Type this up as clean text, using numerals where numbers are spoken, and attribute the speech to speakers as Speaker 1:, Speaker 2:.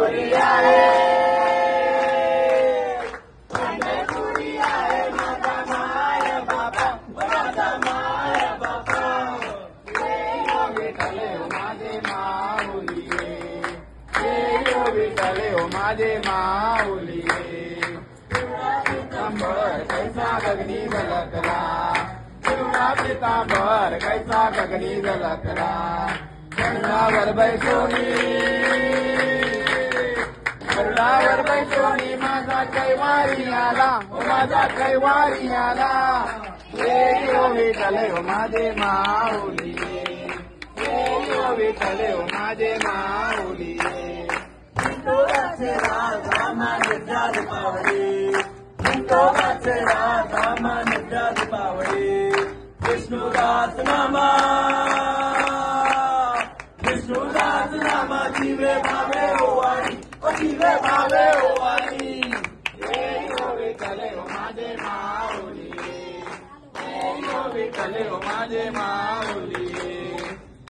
Speaker 1: पंढरपुरी आहे पंढरपुरी आहे माझा माय बापा माझा माय बापा विठ्ठले हो माझे माऊली हो विठ्ठले हो माझे माऊली पितांबर कैसा गगनी झलकला पिवळा पितांबर कैसा गगनी झलकला गरुडावर बैसोनी माझा कैवारी आला माझा कैवारी आला हो विठ्ठले हो माझे माऊली हो विठ्ठले हो माझे माऊली विठोबाचे राजा माने जाद पावडे विठोबाचे राजा माने जाद पावडे विष्णुदास नामा विष्णुदास नामा जीवे भावे ओवाणी जीवे भावे ओवाणी हो विठ्ठले हो माझे माऊली हो विठ्ठले हो माझे माऊली